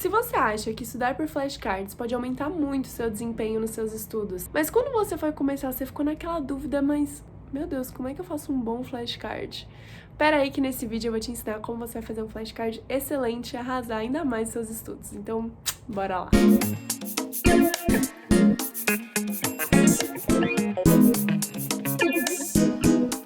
Se você acha que estudar por flashcards pode aumentar muito o seu desempenho nos seus estudos, mas quando você foi começar, você ficou naquela dúvida, mas, meu Deus, como é que eu faço um bom flashcard? Pera aí que nesse vídeo eu vou te ensinar como você vai fazer um flashcard excelente e arrasar ainda mais seus estudos. Então, bora lá!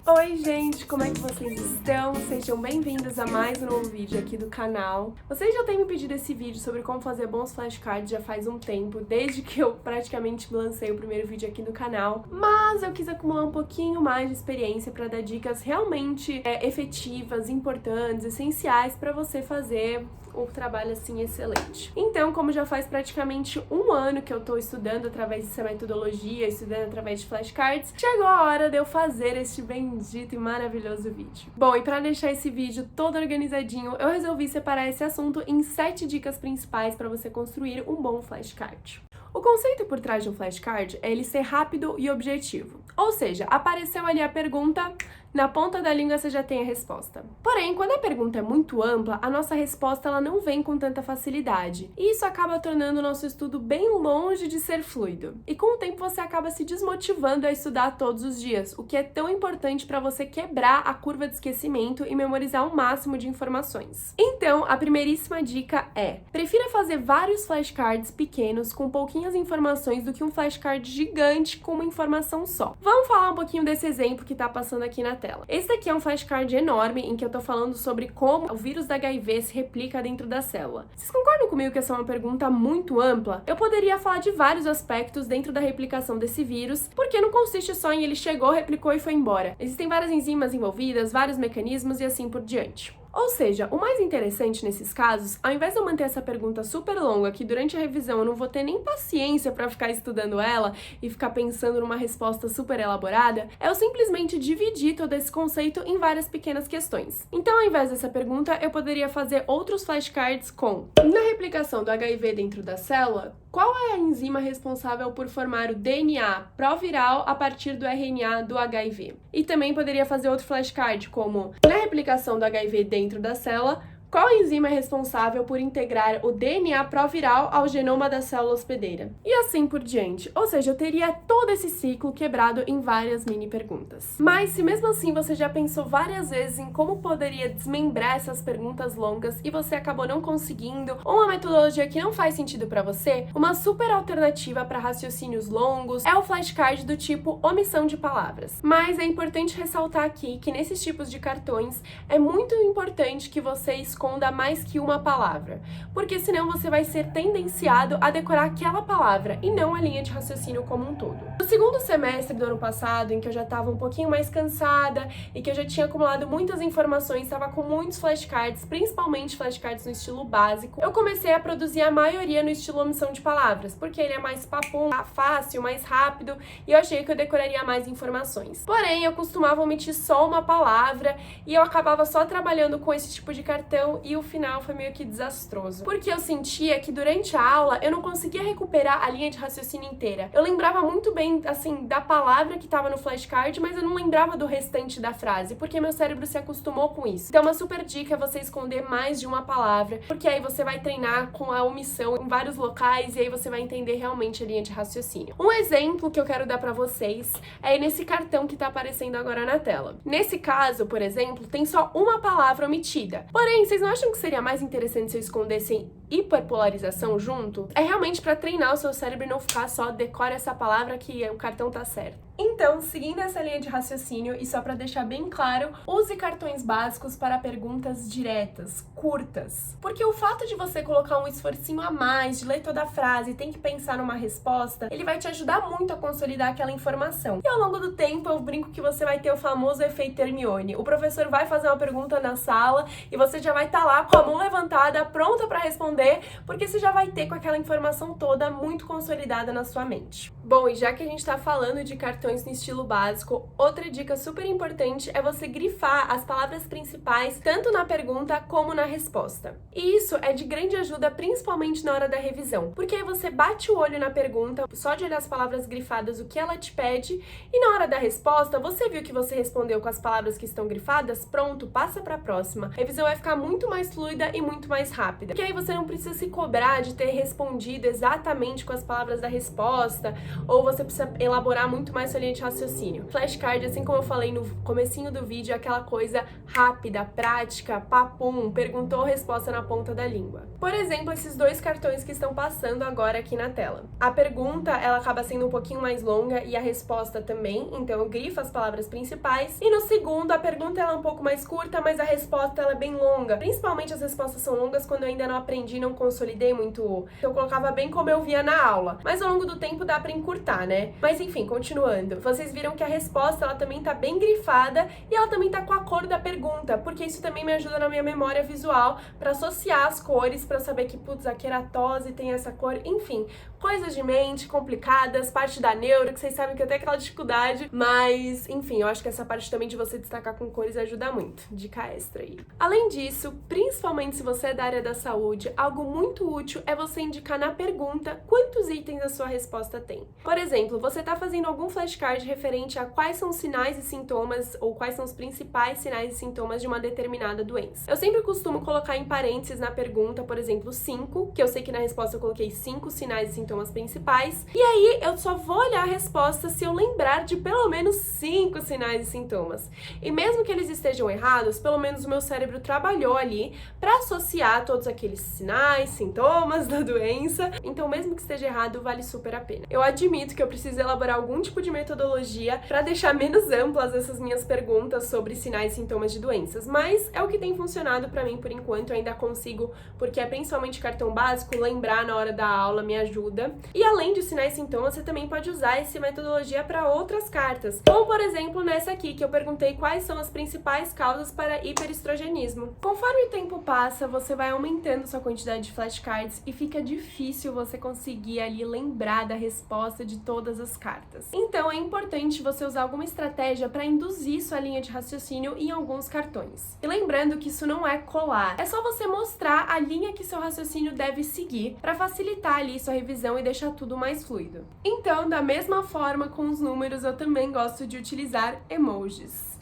Oi gente, como é que vocês estão? Sejam bem-vindos a mais um novo vídeo aqui do canal. Vocês já têm me pedido esse vídeo sobre como fazer bons flashcards já faz um tempo, desde que eu praticamente lancei o primeiro vídeo aqui do canal, mas eu quis acumular um pouquinho mais de experiência para dar dicas realmente efetivas, importantes, essenciais para você fazer um trabalho assim excelente. Então, como já faz praticamente um ano que eu tô estudando através dessa metodologia, estudando através de flashcards, chegou a hora de eu fazer este bendito e maravilhoso vídeo. Bom, e para deixar esse vídeo todo organizadinho, eu resolvi separar esse assunto em 7 dicas principais para você construir um bom flashcard. O conceito por trás de um flashcard é ele ser rápido e objetivo. Ou seja, apareceu ali a pergunta, na ponta da língua você já tem a resposta. Porém, quando a pergunta é muito ampla, a nossa resposta ela não vem com tanta facilidade. E isso acaba tornando o nosso estudo bem longe de ser fluido. E com o tempo você acaba se desmotivando a estudar todos os dias, o que é tão importante para você quebrar a curva de esquecimento e memorizar o máximo de informações. Então, a primeiríssima dica é: prefira fazer vários flashcards pequenos com pouquinhas informações do que um flashcard gigante com uma informação só. Vamos falar um pouquinho desse exemplo que tá passando aqui na tela. Esse daqui é um flashcard enorme em que eu tô falando sobre como o vírus da HIV se replica dentro da célula. Vocês concordam comigo que essa é uma pergunta muito ampla? Eu poderia falar de vários aspectos dentro da replicação desse vírus, porque não consiste só em ele chegou, replicou e foi embora. Existem várias enzimas envolvidas, vários mecanismos e assim por diante. Ou seja, o mais interessante nesses casos, ao invés de eu manter essa pergunta super longa, que durante a revisão eu não vou ter nem paciência para ficar estudando ela e ficar pensando numa resposta super elaborada, é eu simplesmente dividir todo esse conceito em várias pequenas questões. Então, ao invés dessa pergunta, eu poderia fazer outros flashcards com: na replicação do HIV dentro da célula, qual é a enzima responsável por formar o DNA proviral a partir do RNA do HIV? E também poderia fazer outro flashcard como: na replicação do HIV dentro da célula, qual enzima é responsável por integrar o DNA proviral ao genoma da célula hospedeira? E assim por diante. Ou seja, eu teria todo esse ciclo quebrado em várias mini perguntas. Mas se mesmo assim você já pensou várias vezes em como poderia desmembrar essas perguntas longas e você acabou não conseguindo, ou uma metodologia que não faz sentido para você, uma super alternativa para raciocínios longos é o flashcard do tipo omissão de palavras. Mas é importante ressaltar aqui que nesses tipos de cartões é muito importante que você esconda mais que uma palavra, porque senão você vai ser tendenciado a decorar aquela palavra e não a linha de raciocínio como um todo. No segundo semestre do ano passado, em que eu já estava um pouquinho mais cansada e que eu já tinha acumulado muitas informações, estava com muitos flashcards, principalmente flashcards no estilo básico, eu comecei a produzir a maioria no estilo omissão de palavras, porque ele é mais papum, fácil, mais rápido, e eu achei que eu decoraria mais informações. Porém, eu costumava omitir só uma palavra e eu acabava só trabalhando com esse tipo de cartão e o final foi meio que desastroso. Porque eu sentia que durante a aula eu não conseguia recuperar a linha de raciocínio inteira. Eu lembrava muito bem, assim, da palavra que estava no flashcard, mas eu não lembrava do restante da frase, porque meu cérebro se acostumou com isso. Então uma super dica é você esconder mais de uma palavra, porque aí você vai treinar com a omissão em vários locais e aí você vai entender realmente a linha de raciocínio. Um exemplo que eu quero dar pra vocês é nesse cartão que tá aparecendo agora na tela. Nesse caso, por exemplo, tem só uma palavra omitida. Porém, vocês não acham que seria mais interessante se eu escondesse hiperpolarização junto? É realmente para treinar o seu cérebro e não ficar só decora essa palavra que o cartão tá certo. Então, seguindo essa linha de raciocínio, e só para deixar bem claro, use cartões básicos para perguntas diretas, curtas. Porque o fato de você colocar um esforcinho a mais, de ler toda a frase e tem que pensar numa resposta, ele vai te ajudar muito a consolidar aquela informação. E ao longo do tempo, eu brinco que você vai ter o famoso efeito Hermione. O professor vai fazer uma pergunta na sala e você já vai estar lá com a mão levantada, pronta para responder, porque você já vai ter com aquela informação toda muito consolidada na sua mente. Bom, e já que a gente tá falando de cartões no estilo básico, outra dica super importante é você grifar as palavras principais tanto na pergunta como na resposta. E isso é de grande ajuda principalmente na hora da revisão, porque aí você bate o olho na pergunta, só de olhar as palavras grifadas, o que ela te pede, e na hora da resposta, você viu que você respondeu com as palavras que estão grifadas, pronto, passa pra próxima. A revisão vai ficar muito mais fluida e muito mais rápida, porque aí você não não precisa se cobrar de ter respondido exatamente com as palavras da resposta, ou você precisa elaborar muito mais sua linha de raciocínio. Flashcard, assim como eu falei no comecinho do vídeo, é aquela coisa rápida, prática, papum, perguntou, resposta na ponta da língua. Por exemplo, esses dois cartões que estão passando agora aqui na tela. A pergunta, ela acaba sendo um pouquinho mais longa e a resposta também, então eu grifo as palavras principais. E no segundo, a pergunta ela é um pouco mais curta, mas a resposta ela é bem longa. Principalmente as respostas são longas quando eu ainda não aprendi, não consolidei muito. Eu colocava bem como eu via na aula. Mas ao longo do tempo dá pra encurtar, né? Mas enfim, continuando. Vocês viram que a resposta ela também tá bem grifada e ela também tá com a cor da pergunta, porque isso também me ajuda na minha memória visual pra associar as cores, pra eu saber que, putz, a queratose tem essa cor, enfim. Coisas de mente complicadas, parte da neuro, que vocês sabem que eu tenho aquela dificuldade, mas enfim, eu acho que essa parte também de você destacar com cores ajuda muito. Dica extra aí. Além disso, principalmente se você é da área da saúde, algo muito útil é você indicar na pergunta quantos itens a sua resposta tem. Por exemplo, você está fazendo algum flashcard referente a quais são os sinais e sintomas ou quais são os principais sinais e sintomas de uma determinada doença. Eu sempre costumo colocar em parênteses na pergunta, por exemplo, 5, que eu sei que na resposta eu coloquei 5 sinais e sintomas principais, e aí eu só vou olhar a resposta se eu lembrar de pelo menos 5 sinais e sintomas. E mesmo que eles estejam errados, pelo menos o meu cérebro trabalhou ali para associar todos aqueles sinais, sintomas da doença, então mesmo que esteja errado, vale super a pena. Eu admito que eu preciso elaborar algum tipo de metodologia para deixar menos amplas essas minhas perguntas sobre sinais e sintomas de doenças, mas é o que tem funcionado para mim por enquanto, eu ainda consigo, porque é principalmente cartão básico, lembrar na hora da aula me ajuda. E além de sinais e sintomas, você também pode usar essa metodologia para outras cartas, como por exemplo nessa aqui, que eu perguntei quais são as principais causas para hiperestrogenismo. Conforme o tempo passa, você vai aumentando sua quantidade de flashcards e fica difícil você conseguir ali lembrar da resposta de todas as cartas. Então é importante você usar alguma estratégia para induzir sua linha de raciocínio em alguns cartões. E lembrando que isso não é colar, é só você mostrar a linha que seu raciocínio deve seguir para facilitar ali sua revisão e deixar tudo mais fluido. Então, da mesma forma com os números, eu também gosto de utilizar emojis.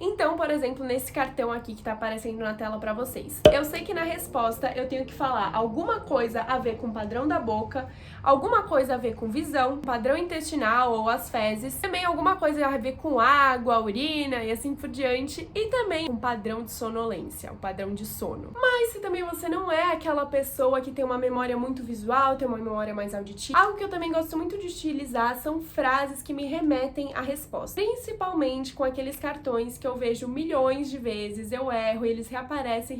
Então, por exemplo, nesse cartão aqui que tá aparecendo na tela pra vocês, eu sei que na resposta eu tenho que falar alguma coisa a ver com o padrão da boca, alguma coisa a ver com visão, padrão intestinal ou as fezes, também alguma coisa a ver com água, urina e assim por diante, e também um padrão de sonolência, um padrão de sono. Mas se também você não é aquela pessoa que tem uma memória muito visual, tem uma memória mais auditiva, algo que eu também gosto muito de utilizar são frases que me remetem à resposta, principalmente com aqueles cartões que eu vejo milhões de vezes, eu erro, eles reaparecem,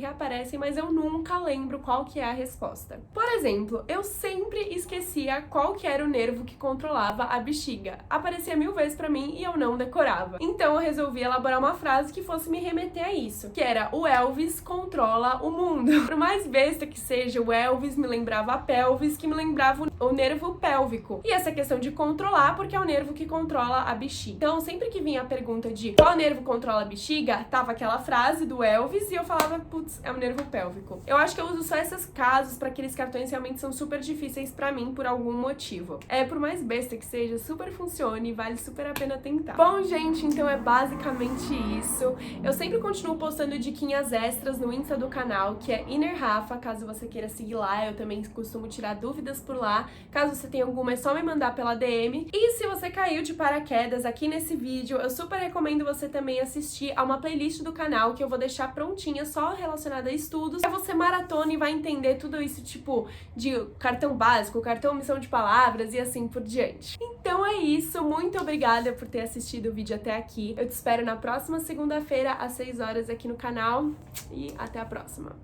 mas eu nunca lembro qual que é a resposta. Por exemplo, eu sempre esquecia qual que era o nervo que controlava a bexiga. Aparecia 1000 vezes pra mim e eu não decorava. Então eu resolvi elaborar uma frase que fosse me remeter a isso, que era: o Elvis controla o mundo. Por mais besta que seja, o Elvis me lembrava a pelvis, que me lembrava o nervo pélvico. E essa questão de controlar, porque é o nervo que controla a bexiga. Então sempre que vinha a pergunta de qual nervo controla a bexiga, tava aquela frase do Elvis e eu falava, putz, é o nervo pélvico. Eu acho que eu uso só esses casos para aqueles cartões que realmente são super difíceis pra mim por algum motivo. Por mais besta que seja, super funciona e vale super a pena tentar. Bom, gente, então é basicamente isso. Eu sempre continuo postando diquinhas extras no Insta do canal, que é InnerRafa, caso você queira seguir lá. Eu também costumo tirar dúvidas por lá. Caso você tenha alguma, é só me mandar pela DM. E se você caiu de paraquedas aqui nesse vídeo, eu super recomendo você também assistir a uma playlist do canal que eu vou deixar prontinha, só relacionada a estudos. Aí você maratona e vai entender tudo isso, tipo, de cartão básico, cartão omissão de palavras e assim por diante. Então é isso, muito obrigada por ter assistido o vídeo até aqui. Eu te espero na próxima segunda-feira, às 6 horas aqui no canal, e até a próxima.